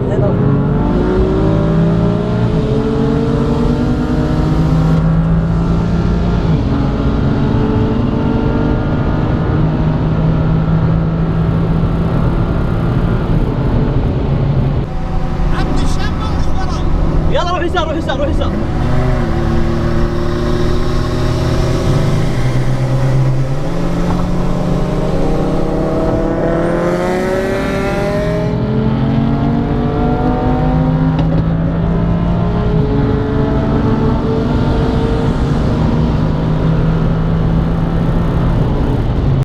هنا. عبد الشام موجود ورا. يلا روح يسار روح يسار روح يسار.